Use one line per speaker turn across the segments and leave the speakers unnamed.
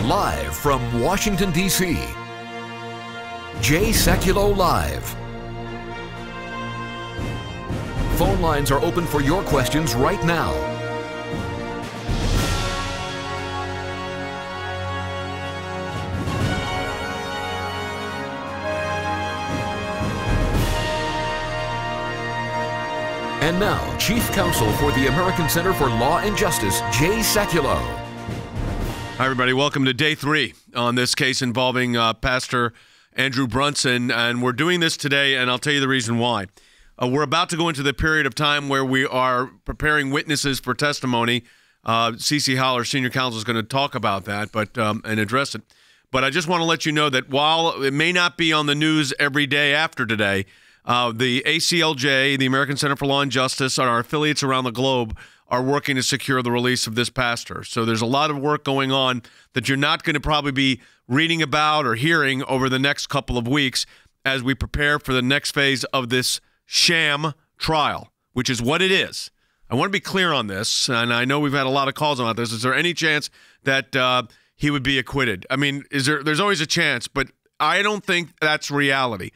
Live from Washington, D.C., Sekulow Live. Phone lines are open for your questions right now. And now, Chief Counsel for the American Center for Law and Justice, Sekulow.
Hi, everybody. Welcome to day 3 on this case involving Pastor Andrew Brunson. And we're doing this today, and I'll tell you the reason why. We're about to go into the period of time where we are preparing witnesses for testimony. CeCe Holler, Senior Counsel, is going to talk about that and address it. But I just want to let you know that while it may not be on the news every day after today, the ACLJ, the American Center for Law and Justice, and our affiliates around the globe are working to secure the release of this pastor. So there's a lot of work going on that you're not going to probably be reading about or hearing over the next couple of weeks as we prepare for the next phase of this sham trial, which is what it is. I want to be clear on this, and I know we've had a lot of calls about this. Is there any chance that he would be acquitted? I mean, there's always a chance, but I don't think that's reality.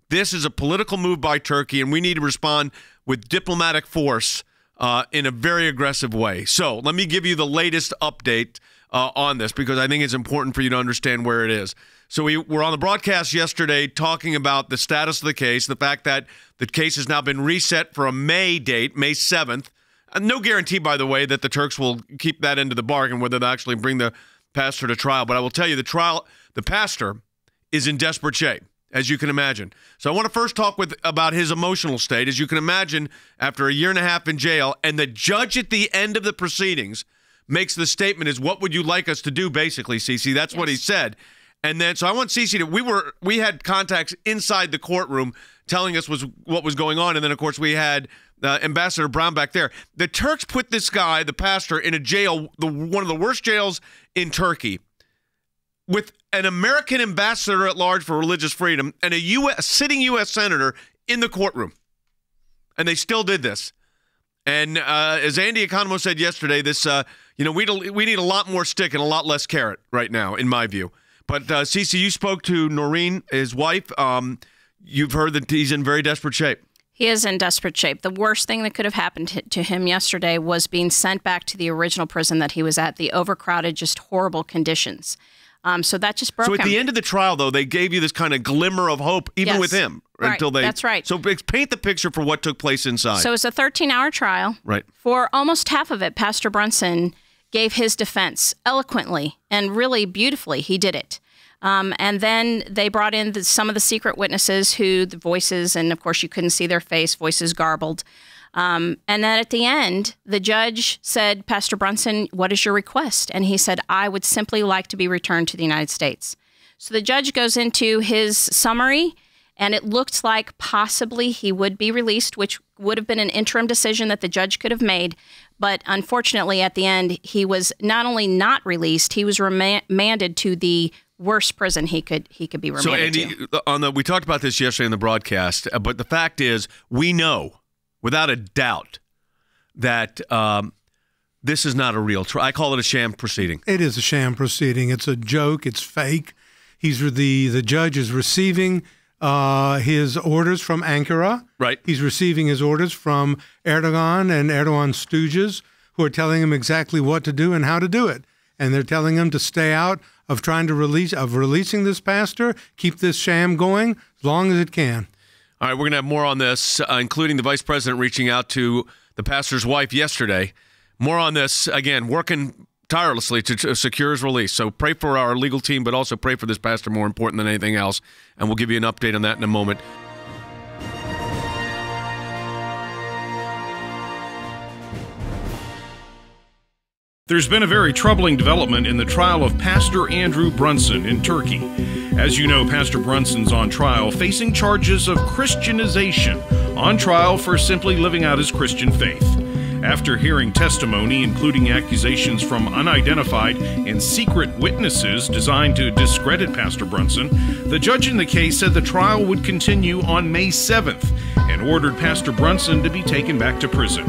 This is a political move by Turkey, and we need to respond with diplomatic force in a very aggressive way. So let me give you the latest update on this, because I think it's important for you to understand where it is. So we were on the broadcast yesterday talking about the status of the case, the fact that the case has now been reset for a May date, May 7th. No guarantee, by the way, that the Turks will keep that into the bargain, whether they actually bring the pastor to trial. But I will tell you, the pastor is in desperate shape, as you can imagine. So I want to first talk about his emotional state. As you can imagine, after a year and a half in jail, and the judge at the end of the proceedings makes the statement is, "What would you like us to do?" Basically, CeCe, that's what he said. And then, so I want CeCe to, we had contacts inside the courtroom telling us what was going on. And then, of course, we had Ambassador Brown back there. The Turks put this guy, the pastor, in a jail, one of the worst jails in Turkey, with an American ambassador at large for religious freedom and a sitting U.S. senator in the courtroom. And they still did this. And as Andy Economou said yesterday, this, we need a lot more stick and a lot less carrot right now, in my view. But CeCe, you spoke to Noreen, his wife. You've heard that he's in very desperate shape.
He is in desperate shape. The worst thing that could have happened to him yesterday was being sent back to the original prison that he was at, the overcrowded, just horrible conditions. So that just broke him.
So at the end of the trial, though, they gave you this kind of glimmer of hope, even with him.
Right,
until they.
That's right.
So paint the picture for what took place inside.
So it was a 13-hour trial. Right. For almost half of it, Pastor Brunson gave his defense eloquently and really beautifully. He did it. And then they brought in some of the secret witnesses the voices, and of course you couldn't see their face, voices garbled. And then at the end, the judge said, "Pastor Brunson, what is your request?" And he said, "I would simply like to be returned to the United States." So the judge goes into his summary, and it looked like possibly he would be released, which would have been an interim decision that the judge could have made. But unfortunately, at the end, he was not only not released, he was remanded to the worst prison he could be remanded to.
So, Andy, we talked about this yesterday in the broadcast, but the fact is, we know without a doubt that this is not a real trial. I call it a sham proceeding.
It is a sham proceeding. It's a joke. It's fake. The judge is receiving his orders from Ankara. Right. He's receiving his orders from Erdogan and Erdogan's stooges, who are telling him exactly what to do and how to do it. And they're telling him to stay out of releasing this pastor, keep this sham going as long as it can.
All right, we're going to have more on this, including the vice president reaching out to the pastor's wife yesterday. More on this, again, working tirelessly to secure his release. So pray for our legal team, but also pray for this pastor more important than anything else. And we'll give you an update on that in a moment.
There's been a very troubling development in the trial of Pastor Andrew Brunson in Turkey. As you know, Pastor Brunson's on trial facing charges of Christianization, on trial for simply living out his Christian faith. After hearing testimony, including accusations from unidentified and secret witnesses designed to discredit Pastor Brunson, the judge in the case said the trial would continue on May 7th and ordered Pastor Brunson to be taken back to prison.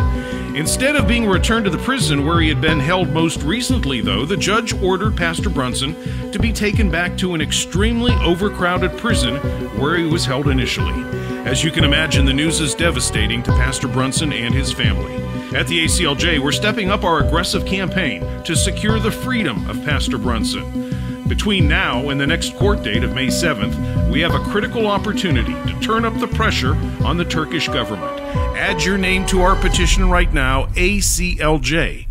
Instead of being returned to the prison where he had been held most recently, though, the judge ordered Pastor Brunson to be taken back to an extremely overcrowded prison where he was held initially. As you can imagine, the news is devastating to Pastor Brunson and his family. At the ACLJ, we're stepping up our aggressive campaign to secure the freedom of Pastor Brunson. Between now and the next court date of May 7th, we have a critical opportunity to turn up the pressure on the Turkish government. Add your name to our petition right now, aclj.org.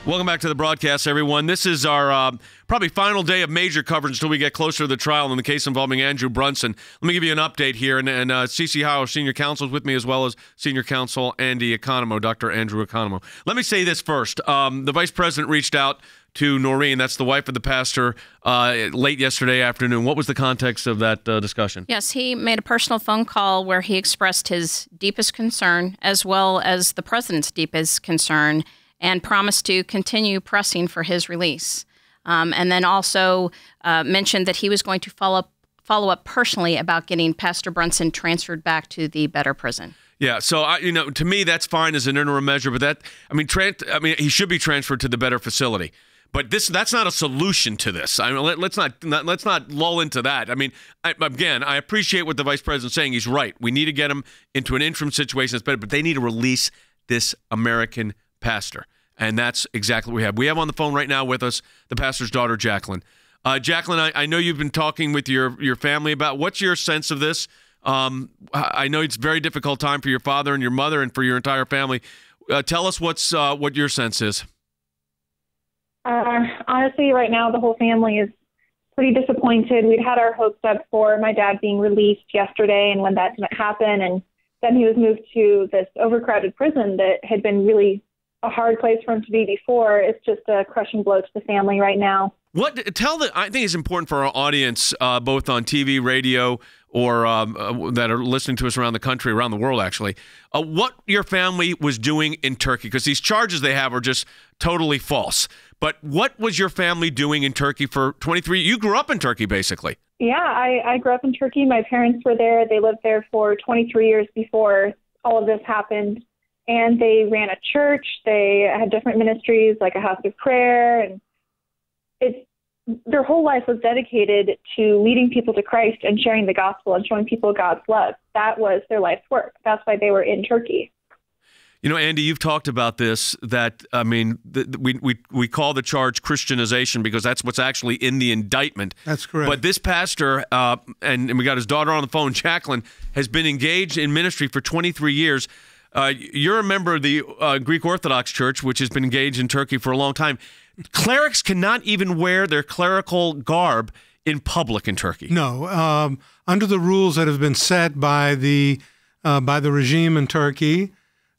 Welcome back to the broadcast, everyone. This is our probably final day of major coverage until we get closer to the trial in the case involving Andrew Brunson. Let me give you an update here. And CC Howe, senior counsel, is with me, as well as senior counsel Andy Economo, Dr. Andrew Economo. Let me say this first. The vice president reached out to Noreen, that's the wife of the pastor, late yesterday afternoon. What was the context of that discussion?
Yes, he made a personal phone call where he expressed his deepest concern, as well as the president's deepest concern, and promised to continue pressing for his release. And then also mentioned that he was going to follow up personally about getting Pastor Brunson transferred back to the better prison.
Yeah, so to me that's fine as an interim measure, but he should be transferred to the better facility. But that's not a solution to this. I mean, let's not lull into that. I mean, I appreciate what the vice president's saying. He's right. We need to get him into an interim situation that's better, but they need to release this American pastor. And that's exactly what we have. We have on the phone right now with us the pastor's daughter, Jacqueline. Jacqueline, I know you've been talking with your family about what's your sense of this. I know it's a very difficult time for your father and your mother and for your entire family. Tell us what your sense is.
Honestly, right now, the whole family is pretty disappointed. We'd had our hopes up for my dad being released yesterday, and when that didn't happen, and then he was moved to this overcrowded prison that had been really a hard place for him to be before. It's just a crushing blow to the family right now.
I think it's important for our audience, both on TV, radio, or that are listening to us around the country, around the world, actually, what your family was doing in Turkey, because these charges they have are just totally false. But what was your family doing in Turkey for 23? You grew up in Turkey, basically.
Yeah, I grew up in Turkey. My parents were there. They lived there for 23 years before all of this happened. And they ran a church. They had different ministries, like a house of prayer. And their whole life was dedicated to leading people to Christ and sharing the gospel and showing people God's love. That was their life's work. That's why they were in Turkey.
You know, Andy, you've talked about this, that, I mean, we call the charge Christianization because that's what's actually in the indictment.
That's correct.
But this pastor, and we got his daughter on the phone, Jacqueline, has been engaged in ministry for 23 years. You're a member of the Greek Orthodox Church, which has been engaged in Turkey for a long time. Clerics cannot even wear their clerical garb in public in Turkey.
No. Under the rules that have been set by the regime in Turkey,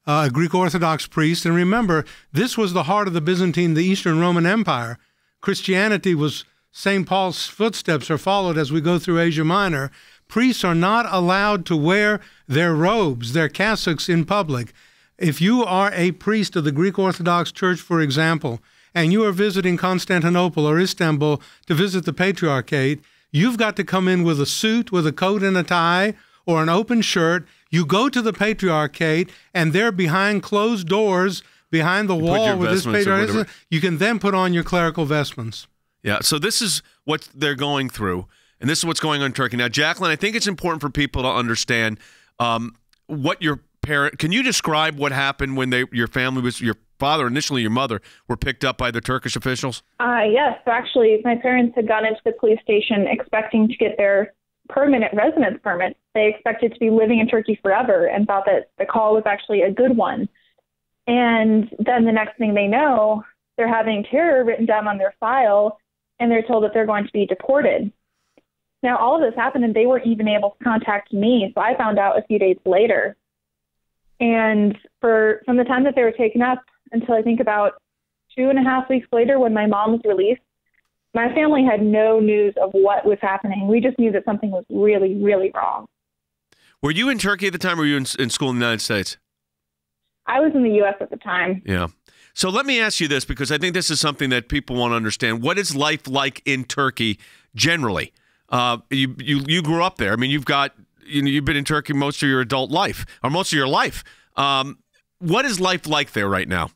a Greek Orthodox priest, and remember, this was the heart of the Eastern Roman Empire. Christianity was St. Paul's footsteps are followed as we go through Asia Minor. Priests are not allowed to wear their robes, their cassocks in public. If you are a priest of the Greek Orthodox Church, for example, and you are visiting Constantinople or Istanbul to visit the Patriarchate, you've got to come in with a suit, with a coat and a tie, or an open shirt. You go to the Patriarchate, and there behind closed doors, behind the wall with this Patriarchate, you can then put on your clerical vestments.
Yeah, so this is what they're going through. And this is what's going on in Turkey. Now, Jacqueline, I think it's important for people to understand what your parent. Can you describe what happened when your father, initially your mother, were picked up by the Turkish officials?
Yes, actually, my parents had gone into the police station expecting to get their permanent residence permit. They expected to be living in Turkey forever and thought that the call was actually a good one. And then the next thing they know, they're having terror written down on their file, and they're told that they're going to be deported. Now, all of this happened, and they weren't even able to contact me, so I found out a few days later. And from the time that they were taken up until I think about 2.5 weeks later when my mom was released, my family had no news of what was happening. We just knew that something was really, really wrong.
Were you in Turkey at the time, or were you in school in the United States? I
was in the U.S. at the time.
Yeah. So let me ask you this, because I think this is something that people want to understand. What is life like in Turkey generally? You grew up there. I mean, you've been in Turkey most of your adult life, or most of your life. What is life like there right now?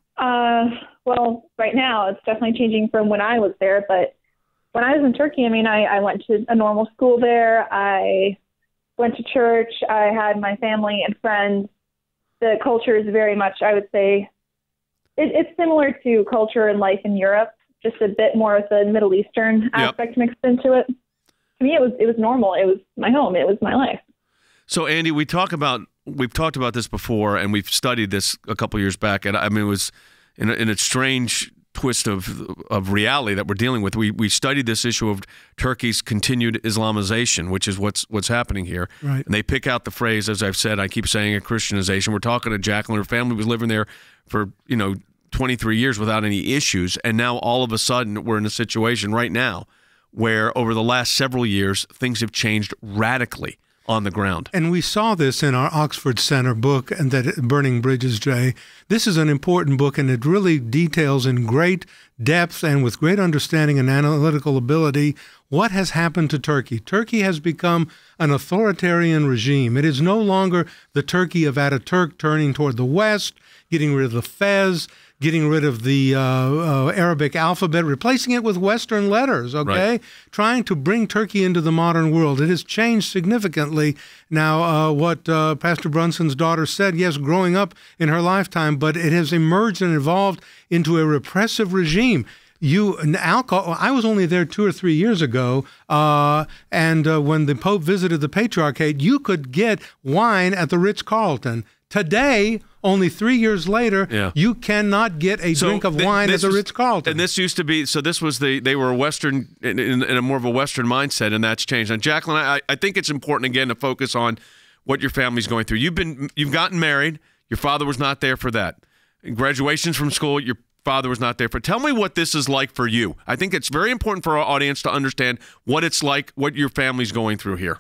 Well, right now it's definitely changing from when I was there. But when I was in Turkey, I mean, I went to a normal school there. I went to church. I had my family and friends. The culture is very much, I would say, it's similar to culture and life in Europe, just a bit more of the Middle Eastern aspect mixed into it. To me, it was normal. It was my home. It was my life.
So, Andy, we've talked about this before, and we've studied this a couple years back. And I mean, it was in a strange twist of reality that we're dealing with. We studied this issue of Turkey's continued Islamization, which is what's happening here.
Right.
And they pick out the phrase, as I've said, I keep saying it, Christianization. We're talking to Jacqueline. Her family was living there for 23 years without any issues, and now all of a sudden we're in a situation right now where over the last several years things have changed radically on the ground.
And we saw this in our Oxford Center book, and that Burning Bridges, Jay. This is an important book, and it really details in great depth and with great understanding and analytical ability what has happened to Turkey. Turkey has become an authoritarian regime. It is no longer the Turkey of Ataturk turning toward the West, getting rid of the fez, getting rid of the Arabic alphabet, replacing it with Western letters, okay?
Right.
Trying to bring Turkey into the modern world. It has changed significantly. Now, what Pastor Brunson's daughter said, yes, growing up in her lifetime, but it has emerged and evolved into a repressive regime. Alcohol. I was only there 2 or 3 years ago, and when the Pope visited the Patriarchate, you could get wine at the Ritz-Carlton. Today, only 3 years later, you cannot get a drink of wine at the Ritz-Carlton.
And this used to be, so this was they were a Western, in a more of a Western mindset, and that's changed. And Jacqueline, I think it's important, again, to focus on what your family's going through. You've gotten married. Your father was not there for that. Graduations from school, your father was not there for. Tell me what this is like for you. I think it's very important for our audience to understand what it's like, what your family's going through here.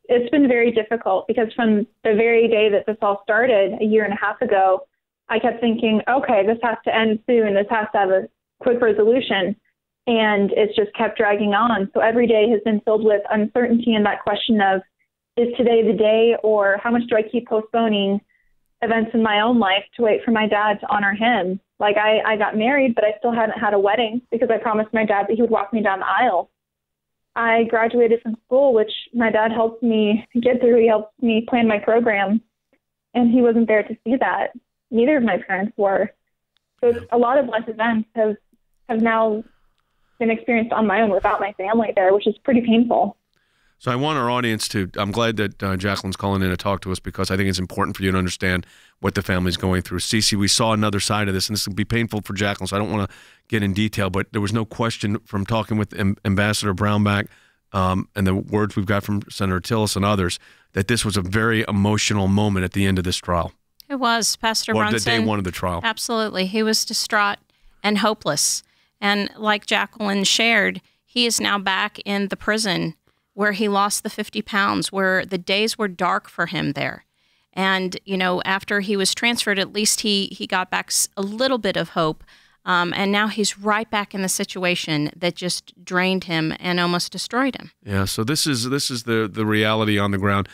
It's been very difficult because from the very day that this all started 1.5 years ago, I kept thinking, okay, this has to end soon. This has to have a quick resolution. And it's just kept dragging on. So every day has been filled with uncertainty and that question of, is today the day, or how much do I keep postponing events in my own life to wait for my dad to honor him? Like I got married, but I still hadn't had a wedding because I promised my dad that he would walk me down the aisle. I graduated from school, which my dad helped me get through. He helped me plan my program, and he wasn't there to see that. Neither of my parents were. So a lot of life events have now been experienced on my own without my family there, which is pretty painful.
So I want our audience to, I'm glad that Jacqueline's calling in to talk to us, because I think it's important for you to understand what the family's going through. Cece, we saw another side of this, and this will be painful for Jacqueline, so I don't want to get in detail, but there was no question from talking with Ambassador Brownback and the words we've got from Senator Tillis and others, that this was a very emotional moment at the end of this trial.
It was, Pastor Brunson.
The day one of the trial.
Absolutely. He was distraught and hopeless. And like Jacqueline shared, he is now back in the prison where he lost the 50 pounds, where the days were dark for him there. And, after he was transferred, at least he got back a little bit of hope. And now he's right back in the situation that just drained him and almost destroyed him. Yeah,
so this is the reality on the ground.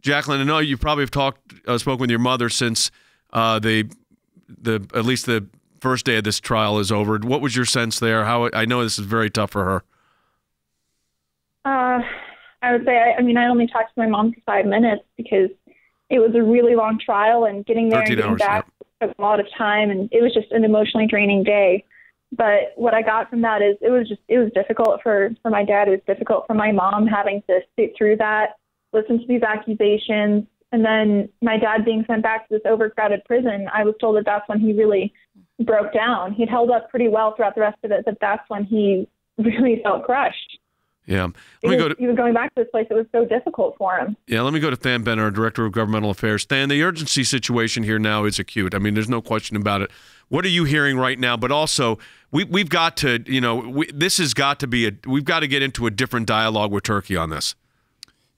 Jacqueline, I know you probably have spoken with your mother since at least the first day of this trial is over. What was your sense there? I know this is very tough for her.
I would say, I only talked to my mom for 5 minutes because it was a really long trial, and getting there and getting back took a lot of time, and it was just an emotionally draining day. But what I got from that is it was difficult for my dad. It was difficult for my mom having to sit through that, listen to these accusations, and then my dad being sent back to this overcrowded prison. I was told that that's when he really broke down. He'd held up pretty well throughout the rest of it, but that's when he really felt crushed.
Yeah.
Even going back to this place, it was so difficult for him.
Yeah, let me go to Than Benner, our Director of Governmental Affairs. Than, the urgency situation here now is acute. I mean, there's no question about it. What are you hearing right now? But also, we've got to, this has got to be we've got to get into a different dialogue with Turkey on this.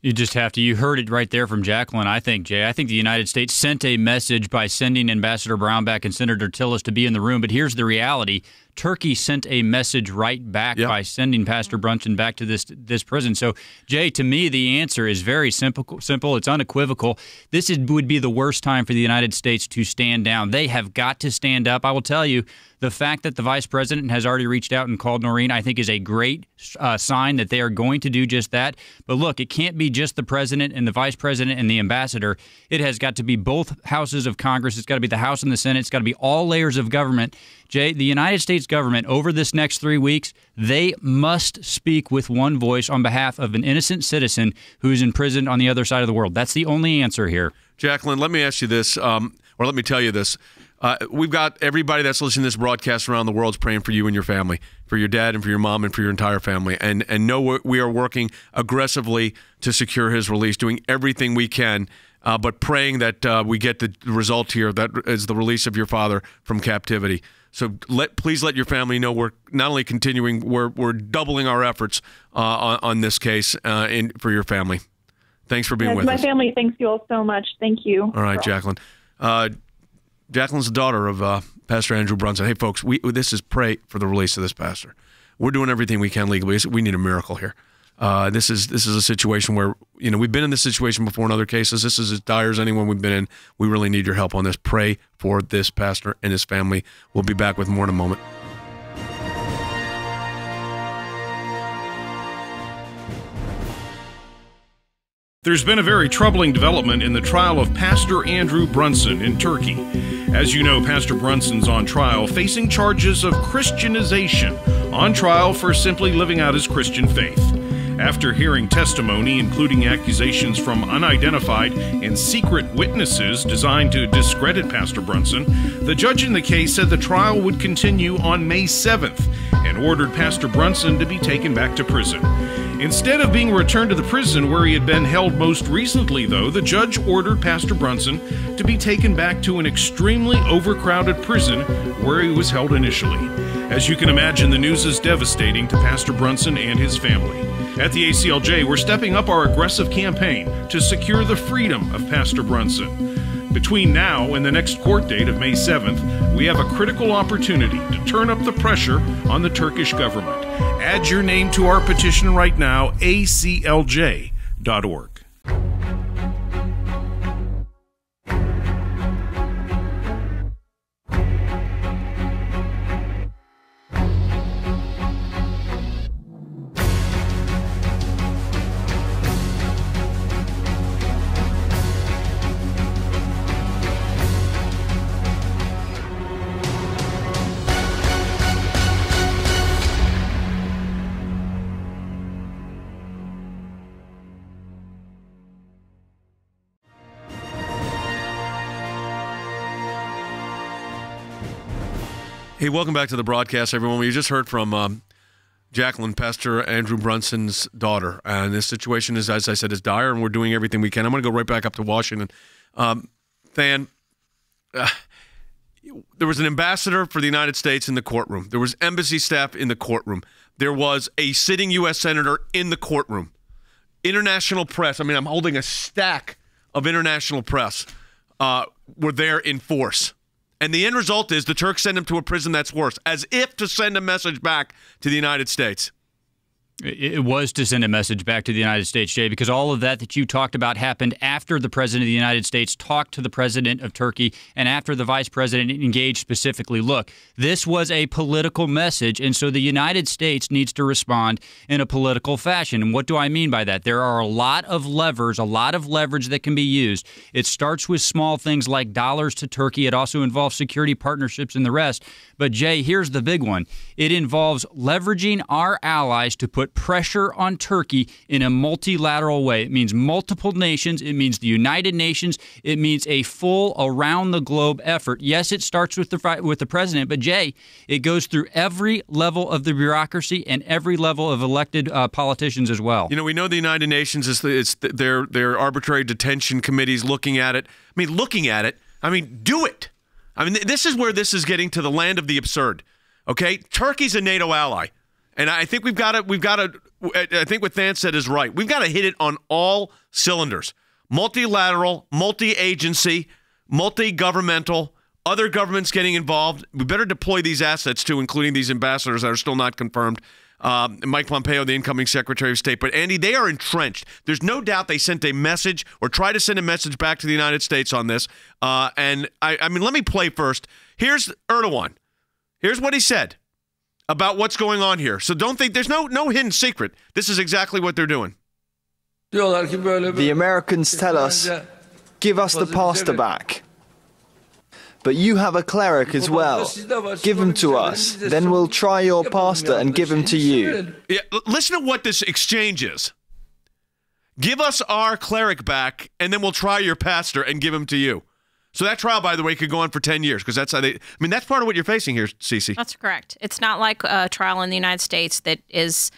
You just have to. You heard it right there from Jacqueline, I think, Jay. I think the United States sent a message by sending Ambassador Brownback and Senator Tillis to be in the room. But here's the reality. Turkey sent a message right back by sending Pastor Brunson back to this prison. So, Jay, to me, the answer is very simple. It's unequivocal. This would be the worst time for the United States to stand down. They have got to stand up. I will tell you, the fact that the vice president has already reached out and called Noreen, I think, is a great sign that they are going to do just that. But look, it can't be just the president and the vice president and the ambassador. It has got to be both houses of Congress. It's got to be the House and the Senate. It's got to be all layers of government. Jay, the United States government, over this next 3 weeks, they must speak with one voice on behalf of an innocent citizen who is imprisoned on the other side of the world. That's the only answer here.
Jacqueline, let me ask you this, or let me tell you this. We've got everybody that's listening to this broadcast around the world is praying for you and your family, for your dad and for your mom and for your entire family. And know we are working aggressively to secure his release, doing everything we can, but praying that we get the result here, that is the release of your father from captivity. So please let your family know we're not only continuing, we're doubling our efforts on this case for your family. Thanks for being with us.
My family thanks you all so much. Thank you.
All right, Jacqueline. Jacqueline's the daughter of Pastor Andrew Brunson. Hey, folks, this is pray for the release of this pastor. We're doing everything we can legally. We need a miracle here. This is a situation where, we've been in this situation before in other cases. This is as dire as anyone we've been in. We really need your help on this. Pray for this pastor and his family. We'll be back with more in a moment.
There's been a very troubling development in the trial of Pastor Andrew Brunson in Turkey. As you know, Pastor Brunson's on trial facing charges of Christianization, on trial for simply living out his Christian faith. After hearing testimony, including accusations from unidentified and secret witnesses designed to discredit Pastor Brunson, the judge in the case said the trial would continue on May 7th and ordered Pastor Brunson to be taken back to prison. Instead of being returned to the prison where he had been held most recently, though, the judge ordered Pastor Brunson to be taken back to an extremely overcrowded prison where he was held initially. As you can imagine, the news is devastating to Pastor Brunson and his family. At the ACLJ, we're stepping up our aggressive campaign to secure the freedom of Pastor Brunson. Between now and the next court date of May 7th, we have a critical opportunity to turn up the pressure on the Turkish government. Add your name to our petition right now, aclj.org.
Hey, welcome back to the broadcast, everyone. We just heard from Jacqueline, Pastor Andrew Brunson's daughter. And this situation is, as I said, is dire, and we're doing everything we can. I'm going to go right back up to Washington. Than, there was an ambassador for the United States in the courtroom. There was embassy staff in the courtroom. There was a sitting U.S. senator in the courtroom. International press, I'm holding a stack of international press, were there in force. And the end result is the Turks send him to a prison that's worse, as if to send a message back to the United States.
It was to send a message back to the United States, Jay, because all of that you talked about happened after the President of the United States talked to the President of Turkey and after the Vice President engaged specifically. Look, this was a political message, and so the United States needs to respond in a political fashion. And what do I mean by that? There are a lot of levers, a lot of leverage that can be used. It starts with small things like dollars to Turkey. It also involves security partnerships and the rest. But, Jay, here's the big one. It involves leveraging our allies to put put pressure on Turkey in a multilateral way. It means multiple nations. It means the United Nations. It means a full around-the-globe effort. Yes, it starts with the president, but, Jay, it goes through every level of the bureaucracy and every level of elected politicians as well.
You know, we know the United Nations is their arbitrary detention committees looking at it. I mean, do it. I mean, this is where this is getting to the land of the absurd. Okay, Turkey's a NATO ally, and I think we've got to. I think what Than said is right. We've got to hit it on all cylinders: multilateral, multi-agency, multi-governmental. Other governments getting involved. We better deploy these assets too, including these ambassadors that are still not confirmed. Mike Pompeo, the incoming Secretary of State. But, Andy, they are entrenched. There's no doubt they sent a message or tried to send a message back to the United States on this. And I mean, let me play first. Here's Erdogan. Here's what he said about what's going on here. So don't think there's no hidden secret. This is exactly what they're doing.
The Americans tell us, give us the pastor back. But you have a cleric as well. Give him to us. Then we'll try your pastor and give him to you.
Yeah, listen to what this exchange is. Give us our cleric back, and then we'll try your pastor and give him to you. So that trial, by the way, could go on for 10 years because that's how they. I mean, that's part of what you're facing here, Cece.
That's correct. It's not like a trial in the United States that is,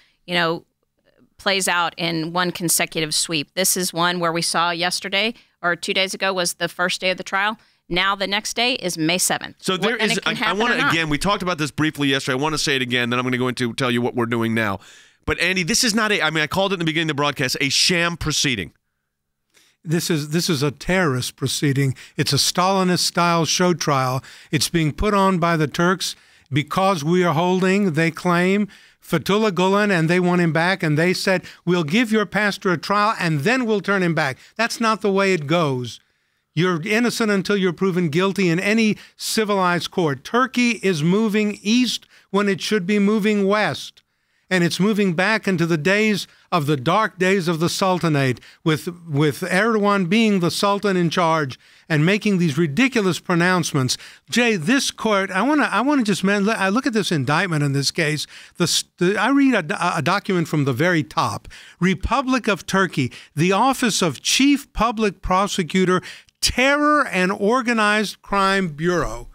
plays out in one consecutive sweep. This is one where we saw yesterday or 2 days ago was the first day of the trial. Now the next day is May 7th.
So there is. I want to again. We talked about this briefly yesterday. I want to say it again. Then I'm going to go into tell you what we're doing now. But Andy, this is not a. I mean, I called it in the beginning of the broadcast a sham proceeding.
This is a terrorist proceeding. It's a Stalinist-style show trial. It's being put on by the Turks because we are holding, they claim, Fethullah Gulen, and they want him back. And they said, we'll give your pastor a trial, and then we'll turn him back. That's not the way it goes. You're innocent until you're proven guilty in any civilized court. Turkey is moving east when it should be moving west. And it's moving back into the days of the dark days of the Sultanate, with Erdogan being the Sultan in charge and making these ridiculous pronouncements. Jay, this court, I want to just, I look at this indictment in this case. I read a document from the very top. Republic of Turkey, the Office of Chief Public Prosecutor, Terror and Organized Crime Bureau.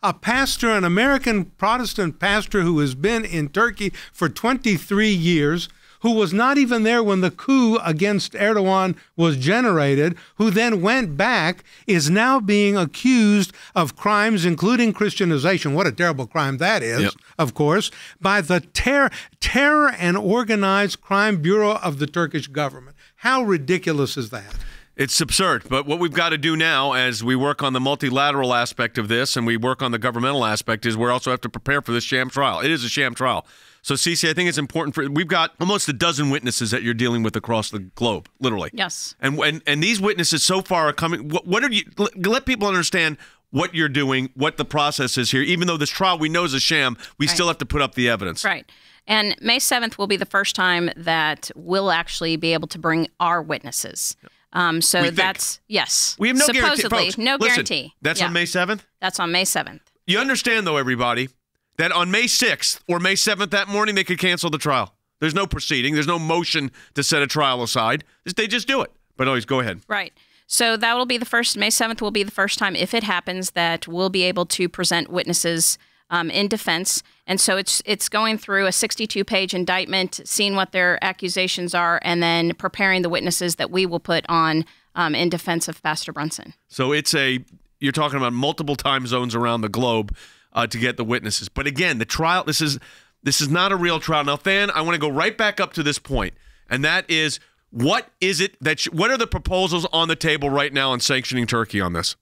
A pastor, an American Protestant pastor who has been in Turkey for 23 years, who was not even there when the coup against Erdogan was generated, who then went back, is now being accused of crimes, including Christianization. What a terrible crime that is, of course, by the Terror and Organized Crime Bureau of the Turkish government. How ridiculous is that?
It's absurd, but what we've got to do now as we work on the multilateral aspect of this and we work on the governmental aspect is we also have to prepare for this sham trial. It is a sham trial. So, Cece, I think it's important we've got almost a dozen witnesses that you're dealing with across the globe, literally.
Yes.
And these witnesses so far are coming. What are you? Let people understand what you're doing, what the process is here. Even though this trial we know is a sham, we still have to put up the evidence.
Right. And May 7th will be the first time that we'll actually be able to bring our witnesses. So that's, yes.
We have no
supposedly,
guarantee. Folks,
no guarantee.
Listen, that's on May 7th?
That's on May 7th.
You understand, though, everybody, that on May 6th or May 7th that morning, they could cancel the trial. There's no proceeding. There's no motion to set a trial aside. They just do it. But always go ahead.
Right. So that will be the first, May 7th will be the first time, if it happens, that we'll be able to present witnesses in defense. And so it's going through a 62-page indictment, seeing what their accusations are, and then preparing the witnesses that we will put on in defense of Pastor Brunson.
So you're talking about multiple time zones around the globe to get the witnesses. But again, the trial, this is not a real trial. Now, Than, I want to go right back up to this point, and that is, what are the proposals on the table right now on sanctioning Turkey on this?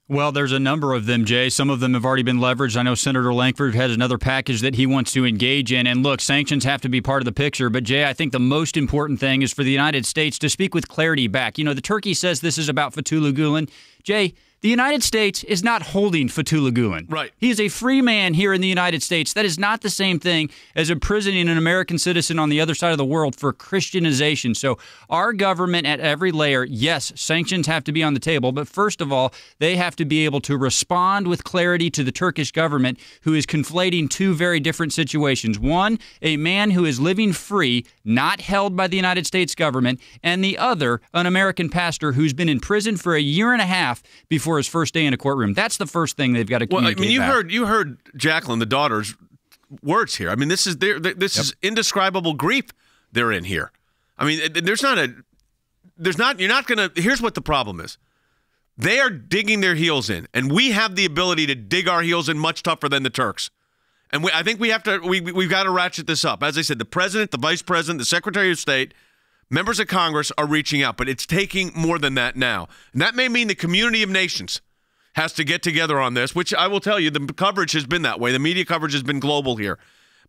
Well, there's a number of them, Jay. Some of them have already been leveraged. I know Senator Langford has another package that he wants to engage in. And look, sanctions have to be part of the picture. But, Jay, I think the most important thing is for the United States to speak with clarity back. You know, the Turkey says this is about Fethullah Gulen. Jay, The United States is not holding Fethullah Gulen.
Right.
He is a free man here in the United States. That is not the same thing as imprisoning an American citizen on the other side of the world for Christianization. So our government at every layer, yes, sanctions have to be on the table, but first of all, they have to be able to respond with clarity to the Turkish government, who is conflating two very different situations. One, a man who is living free, not held by the United States government, and the other, an American pastor who's been in prison for a year and a half before his first day in a courtroom. That's the first thing they've got to communicate.
Well, I mean, you heard Jacqueline, the daughter's words here. I mean, this is is indescribable grief they're in here. I mean, you're not going to. Here's what the problem is. They are digging their heels in, and we have the ability to dig our heels in much tougher than the Turks. And I think we've got to ratchet this up. As I said, the president, the vice president, the secretary of state, members of Congress are reaching out, but it's taking more than that now. And that may mean the community of nations has to get together on this, which I will tell you, the coverage has been that way. The media coverage has been global here.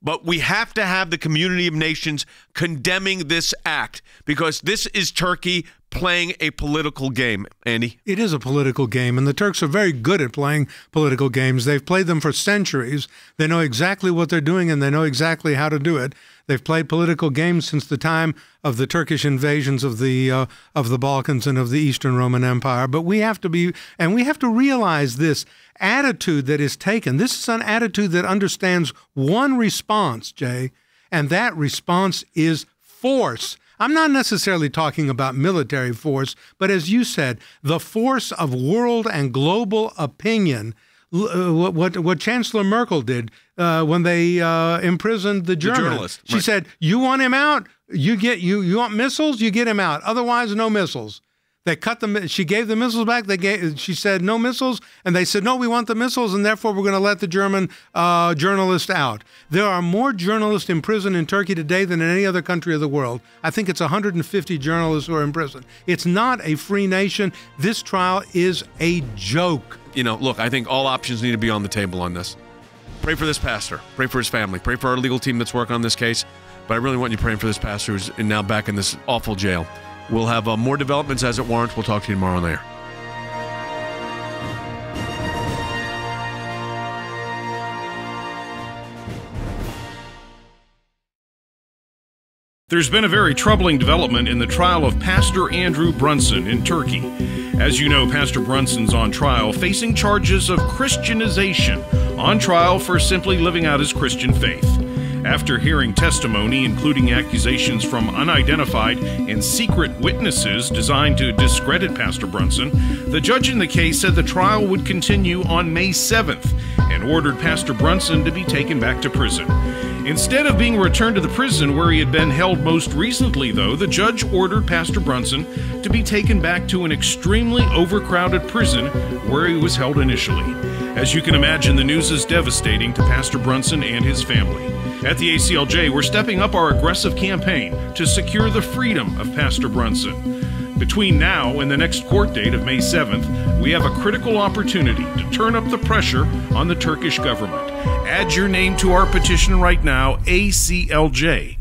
But we have to have the community of nations condemning this act, because this is Turkey playing a political game. Andy?
It is a political game, and the Turks are very good at playing political games. They've played them for centuries. They know exactly what they're doing, and they know exactly how to do it. They've played political games since the time of the Turkish invasions of the Balkans and of the Eastern Roman Empire. But we have to realize this attitude that is taken. This is an attitude that understands one response, Jay, and that response is force. I'm not necessarily talking about military force, but as you said, the force of world and global opinion. What Chancellor Merkel did when they imprisoned the German.
Journalist.
She said, "You want him out? You want missiles? You get him out. Otherwise, no missiles." They cut them. She gave the missiles back. She said no missiles, and they said no. We want the missiles, and therefore we're going to let the German journalist out. There are more journalists in prison in Turkey today than in any other country of the world. I think it's 150 journalists who are in prison. It's not a free nation. This trial is a joke.
Look, I think all options need to be on the table on this. Pray for this pastor. Pray for his family. Pray for our legal team that's working on this case. But I really want you praying for this pastor who's now back in this awful jail. We'll have more developments as it warrants. We'll talk to you tomorrow on the air.
There's been a very troubling development in the trial of Pastor Andrew Brunson in Turkey. As you know, Pastor Brunson's on trial facing charges of Christianization, on trial for simply living out his Christian faith. After hearing testimony, including accusations from unidentified and secret witnesses designed to discredit Pastor Brunson, the judge in the case said the trial would continue on May 7th and ordered Pastor Brunson to be taken back to prison. Instead of being returned to the prison where he had been held most recently, though, the judge ordered Pastor Brunson to be taken back to an extremely overcrowded prison where he was held initially. As you can imagine, the news is devastating to Pastor Brunson and his family. At the ACLJ, we're stepping up our aggressive campaign to secure the freedom of Pastor Brunson. Between now and the next court date of May 7th, we have a critical opportunity to turn up the pressure on the Turkish government. Add your name to our petition right now, aclj.org.